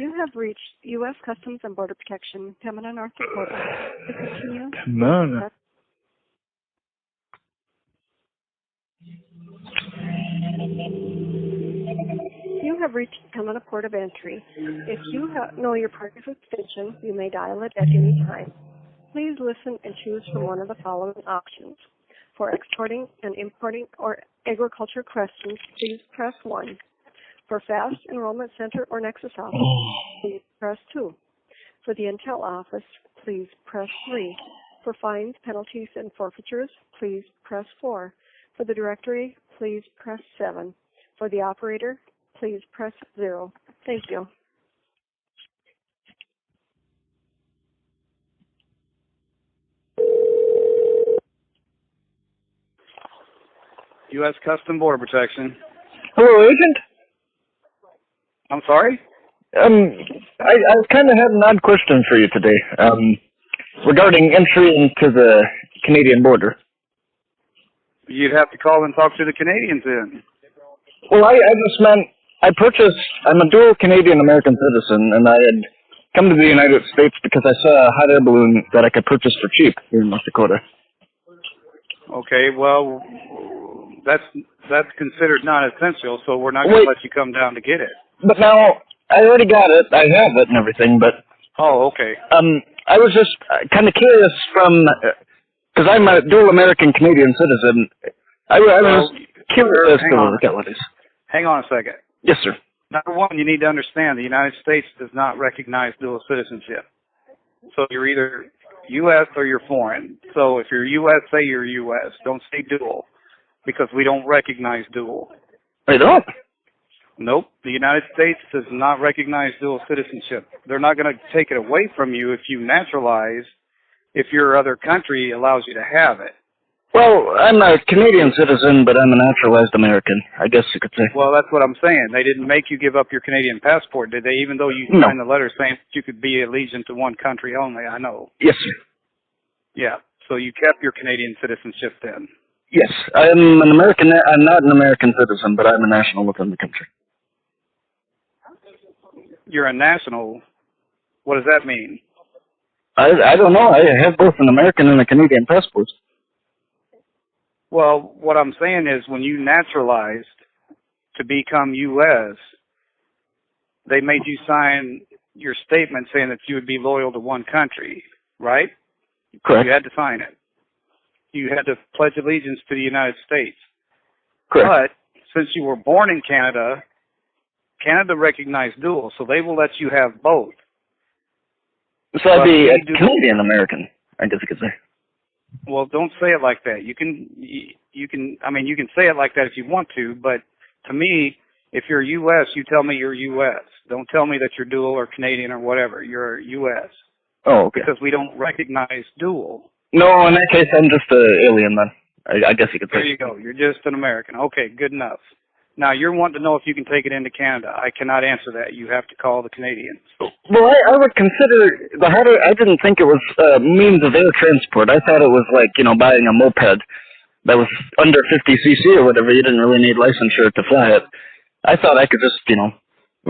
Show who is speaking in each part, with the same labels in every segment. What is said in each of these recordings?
Speaker 1: You have reached U.S. Customs and Border Protection, Pembina, North Dakota. To continue,
Speaker 2: Pembina.
Speaker 1: You have reached Pembina Port of Entry. If you know your party's extension, you may dial it at any time. Please listen and choose from one of the following options. For exporting and importing or agriculture questions, please press 1. For Fast Enrollment Center or Nexus Office, please press 2. For the Intel Office, please press 3. For fines, penalties, and forfeitures, please press 4. For the directory, please press 7. For the operator, please press 0. Thank you.
Speaker 3: U.S. Custom Border Protection.
Speaker 2: Hello, Agent.
Speaker 3: I'm sorry?
Speaker 2: I kind of had an odd question for you today, regarding entry into the Canadian border.
Speaker 3: You'd have to call and talk to the Canadians then.
Speaker 2: Well, I just meant, I'm a dual Canadian-American citizen, and I had come to the United States because I saw a hot air balloon that I could purchase for cheap here in North Dakota.
Speaker 3: Okay, well, that's considered non-essential, so we're not going to let you come down to get it.
Speaker 2: But now, I already got it, I have it and everything, but...
Speaker 3: Oh, okay.
Speaker 2: I was just kind of curious because I'm a dual American-Canadian citizen. I was curious as to the legalities.
Speaker 3: Hang on a second.
Speaker 2: Yes, sir.
Speaker 3: Number one, you need to understand the United States does not recognize dual citizenship. So you're either U.S. or you're foreign. So if you're U.S., say you're U.S. Don't say dual, because we don't recognize dual.
Speaker 2: They don't?
Speaker 3: Nope. The United States does not recognize dual citizenship. They're not going to take it away from you if you naturalize, if your other country allows you to have it.
Speaker 2: Well, I'm a Canadian citizen, but I'm a naturalized American, I guess you could say.
Speaker 3: Well, that's what I'm saying. They didn't make you give up your Canadian passport, did they? Even though you signed the letter saying that you could be allegiant to one country only, I know.
Speaker 2: Yes, sir.
Speaker 3: Yeah, so you kept your Canadian citizenship then?
Speaker 2: Yes, I'm an American. I'm not an American citizen, but I'm a national within the country.
Speaker 3: You're a national? What does that mean?
Speaker 2: I don't know. I have both an American and a Canadian passport.
Speaker 3: Well, what I'm saying is when you naturalized to become U.S., they made you sign your statement saying that you would be loyal to one country, right?
Speaker 2: Correct.
Speaker 3: You had to sign it. You had to pledge allegiance to the United States.
Speaker 2: Correct.
Speaker 3: But since you were born in Canada, Canada recognized dual, so they will let you have both.
Speaker 2: So I'd be a Canadian-American, I guess you could say.
Speaker 3: Well, don't say it like that. You can say it like that if you want to, but to me, if you're U.S., you tell me you're U.S. Don't tell me that you're dual or Canadian or whatever. You're U.S.
Speaker 2: Oh, okay.
Speaker 3: Because we don't recognize dual.
Speaker 2: No, in that case, I'm just an alien then. I guess you could say.
Speaker 3: There you go. You're just an American. Okay, good enough. Now, you're wanting to know if you can take it into Canada. I cannot answer that. You have to call the Canadians.
Speaker 2: Well, I would consider I didn't think it was means of air transport. I thought it was like, buying a moped that was under 50cc or whatever. You didn't really need licensure to fly it. I thought I could just,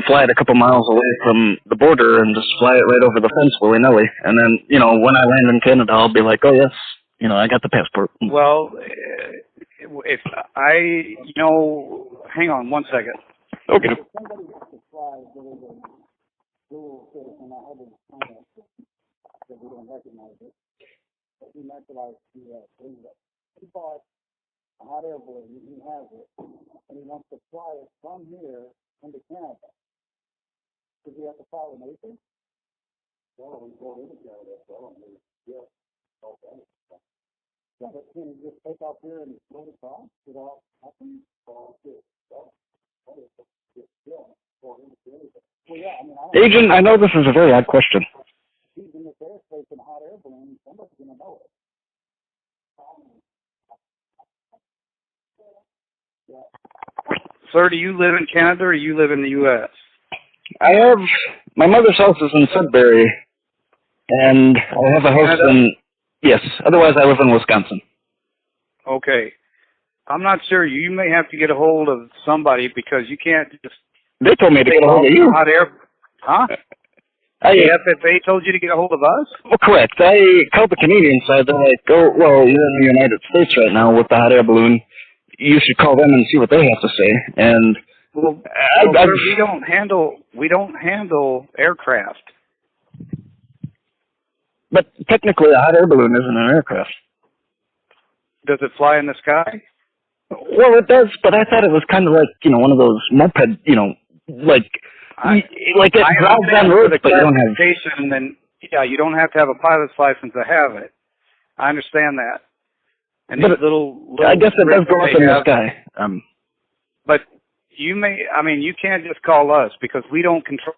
Speaker 2: fly it a couple miles away from the border and just fly it right over the fence willy-nilly. And then, when I land in Canada, I'll be like, oh, yes, I got the passport.
Speaker 3: Well, if hang on one second.
Speaker 2: Okay.
Speaker 4: He bought a hot air balloon, he has it, and he wants to fly it from here into Canada. Does he have to file an APIS? Well, we go into Canada, so yes. Okay. Yeah, but can he just take off here and float across without happening?
Speaker 2: Agent, I know this is a very odd question.
Speaker 4: He's in this airspace in a hot air balloon, somebody's going to know it.
Speaker 3: Sir, do you live in Canada or you live in the U.S.?
Speaker 2: My mother's house is in Sudbury, and I have a house in, yes, otherwise I live in Wisconsin.
Speaker 3: Okay. I'm not sure. You may have to get a hold of somebody because you can't just...
Speaker 2: They told me to get a hold of you.
Speaker 3: Huh?
Speaker 2: The
Speaker 3: FFA told you to get a hold of us?
Speaker 2: Well, correct. I called the Canadian side. They're like, oh, well, you're in the United States right now with the hot air balloon. You should call them and see what they have to say. And
Speaker 3: we don't handle aircraft.
Speaker 2: But technically, a hot air balloon isn't an aircraft.
Speaker 3: Does it fly in the sky?
Speaker 2: Well, it does, but I thought it was kind of like, one of those moped, like it drives on roads, but you don't have.
Speaker 3: Then you don't have to have a pilot's license to have it. I understand that. And these little
Speaker 2: I guess it does go up in the sky.
Speaker 3: But you can't just call us because we don't control